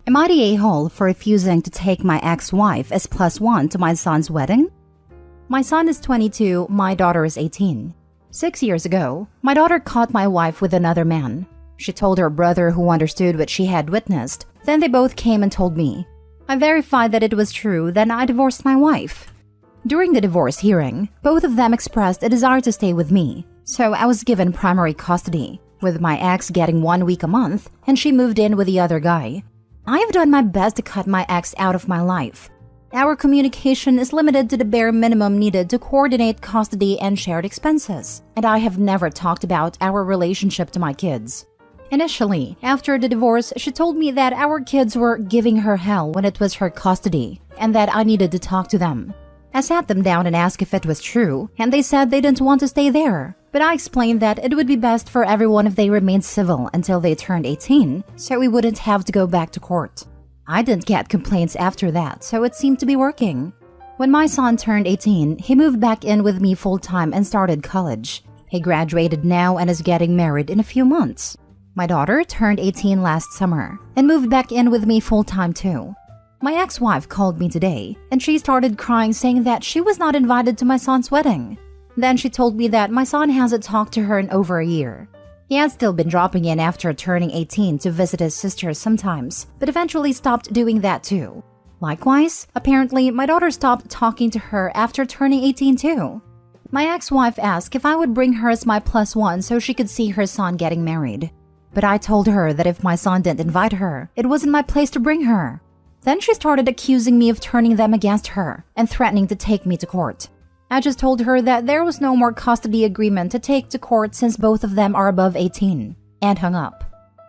Am I the a-hole for refusing to take my ex-wife as +1 to my son's wedding? My son is 22, my daughter is 18. 6 years ago, my daughter caught my wife with another man. She told her brother, who understood what she had witnessed. Then they both came and told me. I verified that it was true, then I divorced my wife. During the divorce hearing, both of them expressed a desire to stay with me, so I was given primary custody, with my ex getting 1 week a month, and she moved in with the other guy. I have done my best to cut my ex out of my life. Our communication is limited to the bare minimum needed to coordinate custody and shared expenses, and I have never talked about our relationship to my kids. Initially, after the divorce, she told me that our kids were giving her hell when it was her custody, and that I needed to talk to them. I sat them down and asked if it was true, and they said they didn't want to stay there. But I explained that it would be best for everyone if they remained civil until they turned 18, so we wouldn't have to go back to court. I didn't get complaints after that, so it seemed to be working. When my son turned 18, he moved back in with me full-time and started college. He graduated now and is getting married in a few months. My daughter turned 18 last summer and moved back in with me full-time too. My ex-wife called me today, and she started crying, saying that she was not invited to my son's wedding. Then she told me that my son hasn't talked to her in over a year. He had still been dropping in after turning 18 to visit his sister sometimes, but eventually stopped doing that too. Likewise, apparently my daughter stopped talking to her after turning 18 too. My ex-wife asked if I would bring her as my +1 so she could see her son getting married. But I told her that if my son didn't invite her, it wasn't my place to bring her. Then she started accusing me of turning them against her and threatening to take me to court. I just told her that there was no more custody agreement to take to court since both of them are above 18, and hung up.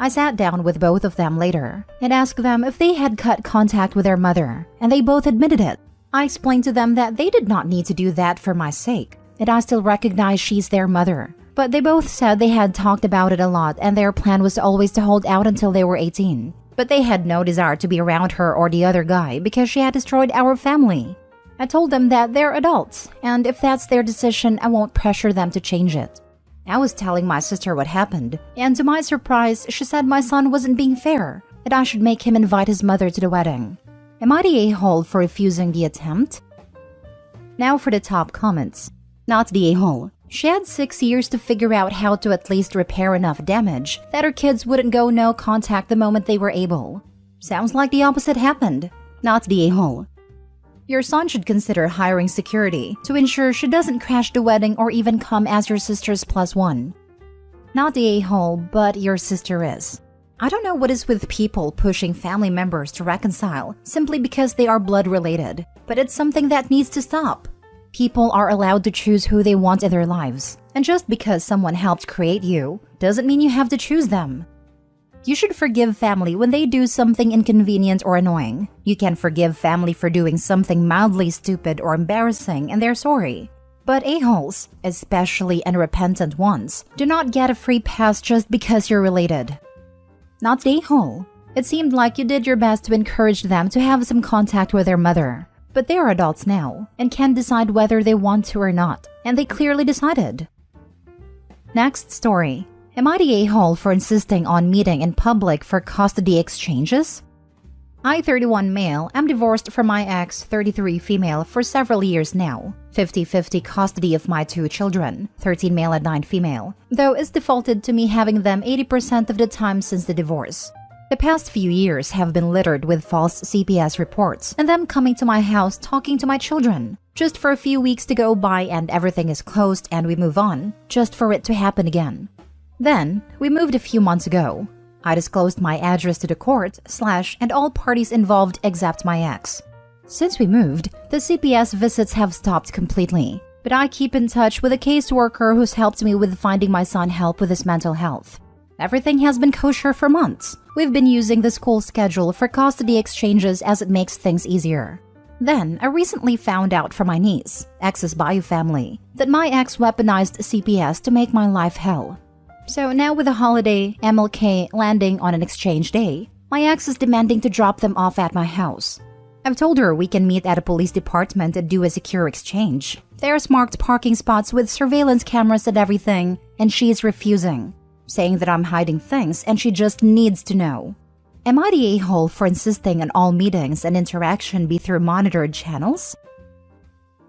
I sat down with both of them later and asked them if they had cut contact with their mother, and they both admitted it. I explained to them that they did not need to do that for my sake, and I still recognize she's their mother. But they both said they had talked about it a lot and their plan was always to hold out until they were 18. But they had no desire to be around her or the other guy because she had destroyed our family. I told them that they're adults, and if that's their decision, I won't pressure them to change it. I was telling my sister what happened, and to my surprise, she said my son wasn't being fair, and I should make him invite his mother to the wedding. Am I the a-hole for refusing the attempt? Now for the top comments. Not the a-hole. She had 6 years to figure out how to at least repair enough damage that her kids wouldn't go no contact the moment they were able. Sounds like the opposite happened. Not the a-hole. Your son should consider hiring security to ensure she doesn't crash the wedding or even come as your sister's +1. Not the a-hole, but your sister is. I don't know what is with people pushing family members to reconcile simply because they are blood related, but it's something that needs to stop. People are allowed to choose who they want in their lives, and just because someone helped create you doesn't mean you have to choose them. You should forgive family when they do something inconvenient or annoying. You can forgive family for doing something mildly stupid or embarrassing and they're sorry. But a-holes, especially unrepentant ones, do not get a free pass just because you're related. Not the a-hole. It seemed like you did your best to encourage them to have some contact with their mother. But they are adults now and can decide whether they want to or not, and they clearly decided. Next story. Am I the a-hole for insisting on meeting in public for custody exchanges? I, 31 male, am divorced from my ex, 33 female, for several years now. 50-50 custody of my 2 children, 13 male and 9 female, though it's defaulted to me having them 80% of the time since the divorce. The past few years have been littered with false CPS reports and them coming to my house talking to my children, just for a few weeks to go by and everything is closed and we move on, just for it to happen again. Then, we moved a few months ago. I disclosed my address to the court, and all parties involved except my ex. Since we moved, the CPS visits have stopped completely, but I keep in touch with a caseworker who's helped me with finding my son help with his mental health. Everything has been kosher for months. We've been using the school schedule for custody exchanges as it makes things easier. Then, I recently found out from my niece, ex's bio family, that my ex weaponized CPS to make my life hell. So now with the holiday, MLK landing on an exchange day, my ex is demanding to drop them off at my house. I've told her we can meet at a police department and do a secure exchange. There's marked parking spots with surveillance cameras and everything, and she is refusing, saying that I'm hiding things and she just needs to know. Am I the a-hole for insisting on all meetings and interaction be through monitored channels?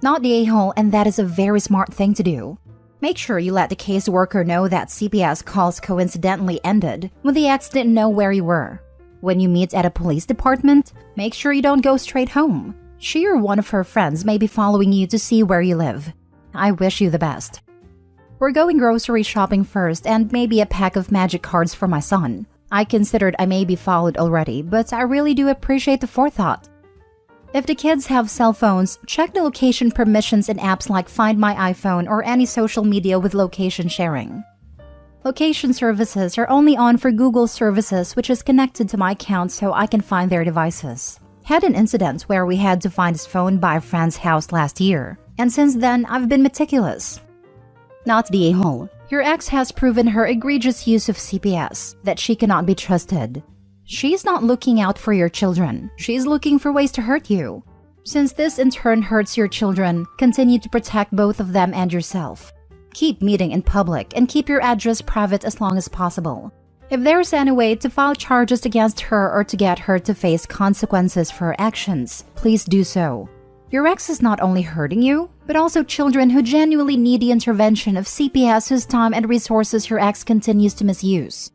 Not the a-hole, and that is a very smart thing to do. Make sure you let the caseworker know that CPS calls coincidentally ended when the ex didn't know where you were. When you meet at a police department, make sure you don't go straight home. She or one of her friends may be following you to see where you live. I wish you the best. We're going grocery shopping first and maybe a pack of magic cards for my son. I considered I may be followed already, but I really do appreciate the forethought. If the kids have cell phones, check the location permissions in apps like Find My iPhone or any social media with location sharing. Location services are only on for Google services, which is connected to my account so I can find their devices. Had an incident where we had to find his phone by a friend's house last year, and since then I've been meticulous. Not the a-hole. Your ex has proven her egregious use of CPS, that she cannot be trusted. She's not looking out for your children. She's looking for ways to hurt you. Since this in turn hurts your children, continue to protect both of them and yourself. Keep meeting in public and keep your address private as long as possible. If there's any way to file charges against her or to get her to face consequences for her actions, please do so. Your ex is not only hurting you, but also children who genuinely need the intervention of CPS whose time and resources your ex continues to misuse.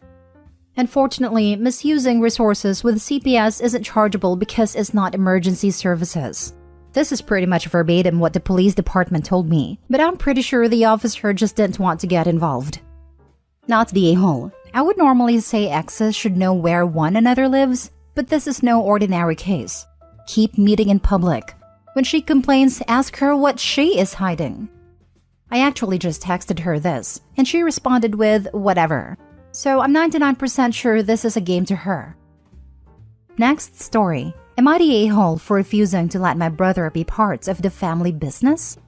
Unfortunately, misusing resources with CPS isn't chargeable because it's not emergency services. This is pretty much verbatim what the police department told me, but I'm pretty sure the officer just didn't want to get involved. Not the a-hole. I would normally say exes should know where one another lives, but this is no ordinary case. Keep meeting in public. When she complains, ask her what she is hiding. I actually just texted her this, and she responded with whatever. So I'm 99% sure this is a game to her. Next story. Am I the a-hole for refusing to let my brother be part of the family business?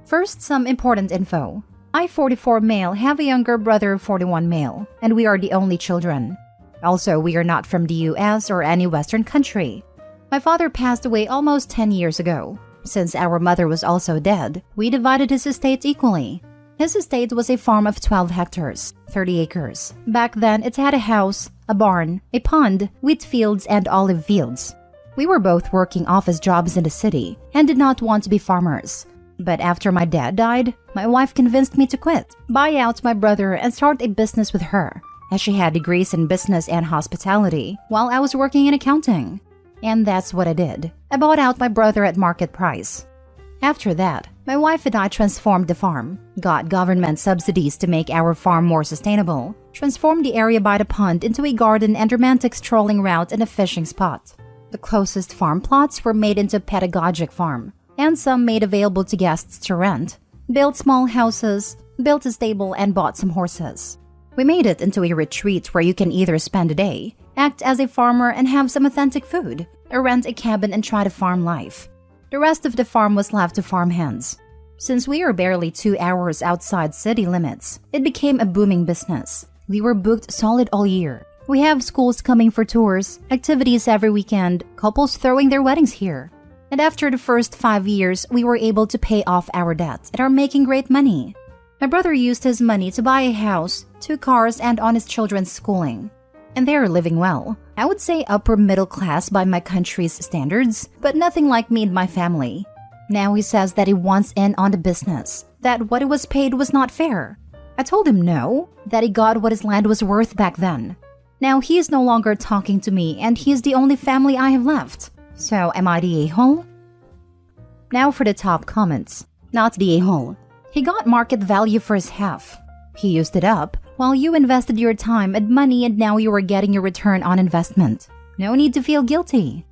First, some important info. I, 44 male, have a younger brother, 41 male, and we are the only children. Also, we are not from the US or any Western country. My father passed away almost 10 years ago. Since our mother was also dead, we divided his estate equally. His estate was a farm of 12 hectares, 30 acres. Back then, it had a house, a barn, a pond, wheat fields, and olive fields. We were both working office jobs in the city and did not want to be farmers. But after my dad died, my wife convinced me to quit, buy out my brother, and start a business with her, as she had degrees in business and hospitality, while I was working in accounting. And that's what I did. I bought out my brother at market price. After that, my wife and I transformed the farm, got government subsidies to make our farm more sustainable, transformed the area by the pond into a garden and romantic strolling route and a fishing spot. The closest farm plots were made into a pedagogic farm, and some made available to guests to rent, built small houses, built a stable, and bought some horses. We made it into a retreat where you can either spend a day, act as a farmer and have some authentic food, or rent a cabin and try to farm life. The rest of the farm was left to farmhands. Since we are barely 2 hours outside city limits, it became a booming business. We were booked solid all year. We have schools coming for tours, activities every weekend, couples throwing their weddings here. And after the first 5 years, we were able to pay off our debt and are making great money. My brother used his money to buy a house, 2 cars, and on his children's schooling. And they are living well. I would say upper middle class by my country's standards, but nothing like me and my family. Now he says that he wants in on the business, that what he was paid was not fair. I told him no, that he got what his land was worth back then. Now he is no longer talking to me and he is the only family I have left. So am I the a-hole? Now for the top comments. Not the a-hole. He got market value for his half. He used it up, while you invested your time and money and now you are getting your return on investment. No need to feel guilty.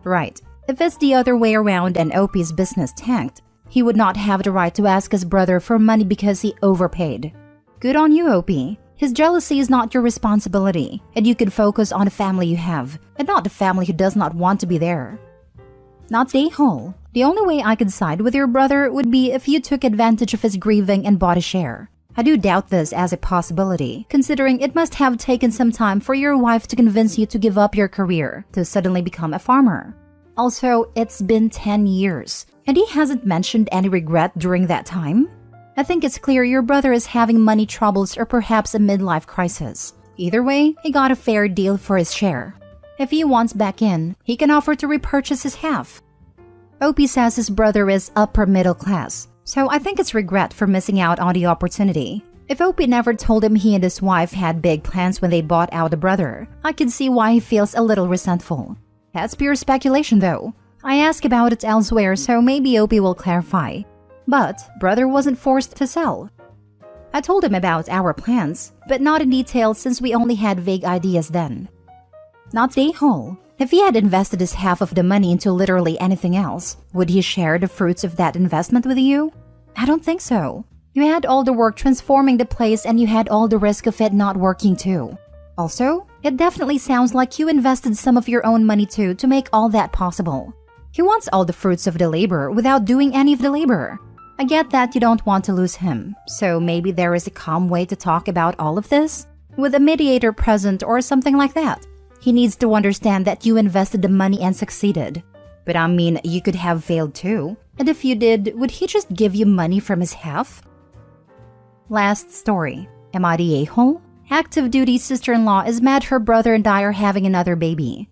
Right. If it's the other way around and OP's business tanked, he would not have the right to ask his brother for money because he overpaid. Good on you, OP. His jealousy is not your responsibility, and you can focus on the family you have, and not the family who does not want to be there. Not the a-hole. The only way I could side with your brother would be if you took advantage of his grieving and bought a share. I do doubt this as a possibility, considering it must have taken some time for your wife to convince you to give up your career to suddenly become a farmer. Also, it's been 10 years, and he hasn't mentioned any regret during that time. I think it's clear your brother is having money troubles or perhaps a midlife crisis. Either way, he got a fair deal for his share. If he wants back in, he can offer to repurchase his half. Opie says his brother is upper middle class, so I think it's regret for missing out on the opportunity. If Opie never told him he and his wife had big plans when they bought out the brother, I could see why he feels a little resentful. That's pure speculation though. I asked about it elsewhere, so maybe Opie will clarify. But brother wasn't forced to sell. I told him about our plans, but not in detail since we only had vague ideas then. Not day whole. If he had invested his half of the money into literally anything else, would he share the fruits of that investment with you? I don't think so. You had all the work transforming the place and you had all the risk of it not working too. Also, it definitely sounds like you invested some of your own money too to make all that possible. He wants all the fruits of the labor without doing any of the labor. I get that you don't want to lose him, so maybe there is a calm way to talk about all of this? With a mediator present or something like that. He needs to understand that you invested the money and succeeded. But I mean, you could have failed too. And if you did, would he just give you money from his half? Last story. Am I the a-hole? Active duty sister-in-law is mad her brother and I are having another baby.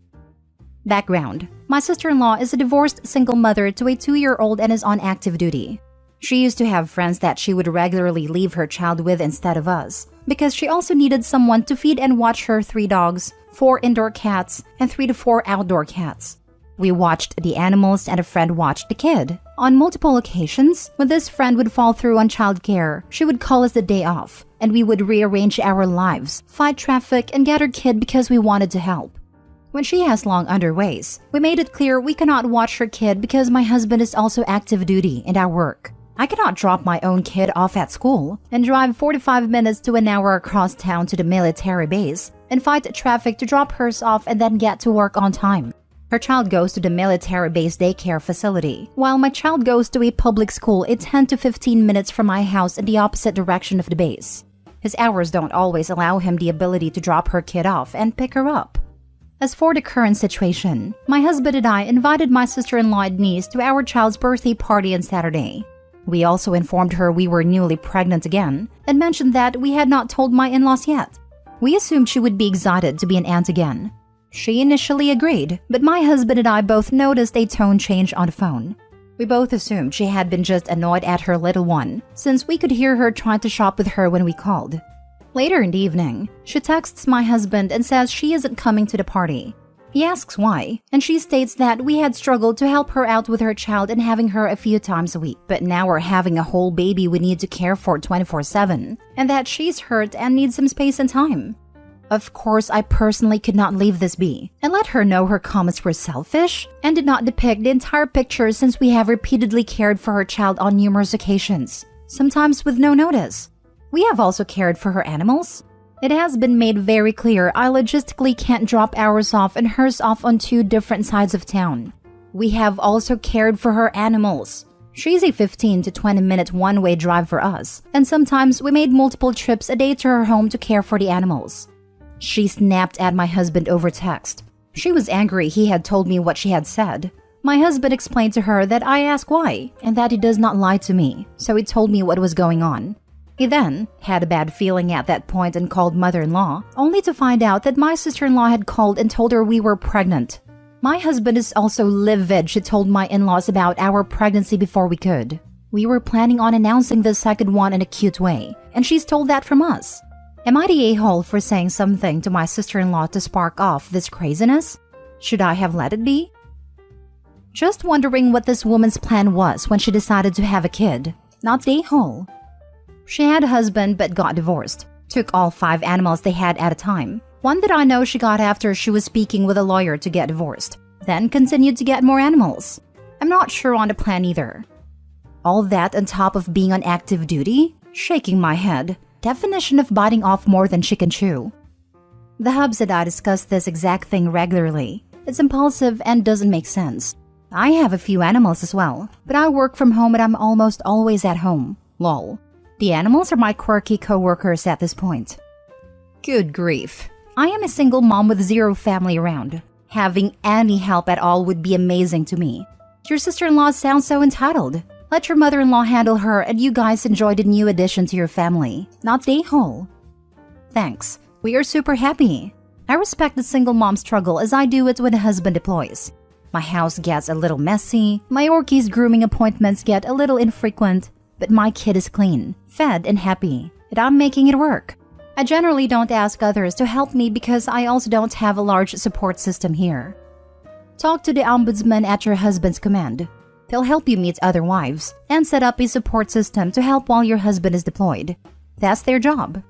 Background. My sister-in-law is a divorced single mother to a 2-year-old and is on active duty. She used to have friends that she would regularly leave her child with instead of us, because she also needed someone to feed and watch her 3 dogs, 4 indoor cats, and 3 to 4 outdoor cats. We watched the animals and a friend watched the kid. On multiple occasions, when this friend would fall through on childcare, she would call us the day off, and we would rearrange our lives, fight traffic, and get her kid because we wanted to help. When she has long underways, we made it clear we cannot watch her kid because my husband is also active duty and our work. I cannot drop my own kid off at school and drive 45 minutes to an hour across town to the military base and fight traffic to drop hers off and then get to work on time. Her child goes to the military base daycare facility, while my child goes to a public school 10 to 15 minutes from my house in the opposite direction of the base. His hours don't always allow him the ability to drop her kid off and pick her up. As for the current situation, my husband and I invited my sister-in-law and niece to our child's birthday party on Saturday. We also informed her we were newly pregnant again and mentioned that we had not told my in-laws yet. We assumed she would be excited to be an aunt again. She initially agreed, but my husband and I both noticed a tone change on the phone. We both assumed she had been just annoyed at her little one, since we could hear her trying to shop with her when we called. Later in the evening, she texts my husband and says she isn't coming to the party. He asks why, and she states that we had struggled to help her out with her child and having her a few times a week, but now we're having a whole baby we need to care for 24/7, and that she's hurt and needs some space and time. Of course, I personally could not leave this be, and let her know her comments were selfish and did not depict the entire picture since we have repeatedly cared for her child on numerous occasions, sometimes with no notice. We have also cared for her animals. It has been made very clear I logistically can't drop ours off and hers off on 2 different sides of town. We have also cared for her animals. She's a 15 to 20 minute one-way drive for us, and sometimes we made multiple trips a day to her home to care for the animals. She snapped at my husband over text. She was angry he had told me what she had said. My husband explained to her that I asked why, and that he does not lie to me, so he told me what was going on. He then had a bad feeling at that point and called mother-in-law, only to find out that my sister-in-law had called and told her we were pregnant. My husband is also livid she told my in-laws about our pregnancy before we could. We were planning on announcing the second one in a cute way, and she's told that from us. Am I the a-hole for saying something to my sister-in-law to spark off this craziness? Should I have let it be? Just wondering what this woman's plan was when she decided to have a kid. Not the a-hole. She had a husband but got divorced. Took all 5 animals they had at a time. One that I know she got after she was speaking with a lawyer to get divorced. Then continued to get more animals. I'm not sure on the plan either. All that on top of being on active duty? Shaking my head. Definition of biting off more than she can chew. The hubs and I discuss this exact thing regularly. It's impulsive and doesn't make sense. I have a few animals as well, but I work from home and I'm almost always at home. Lol. The animals are my quirky co-workers at this point. Good grief. I am a single mom with 0 family around. Having any help at all would be amazing to me. Your sister-in-law sounds so entitled. Let your mother-in-law handle her and you guys enjoy the new addition to your family, not the a-hole. Thanks. We are super happy. I respect the single mom struggle as I do it when the husband deploys. My house gets a little messy, my Orkie's grooming appointments get a little infrequent, but my kid is clean, fed, and happy, and I'm making it work. I generally don't ask others to help me because I also don't have a large support system here. Talk to the ombudsman at your husband's command. They'll help you meet other wives and set up a support system to help while your husband is deployed. That's their job.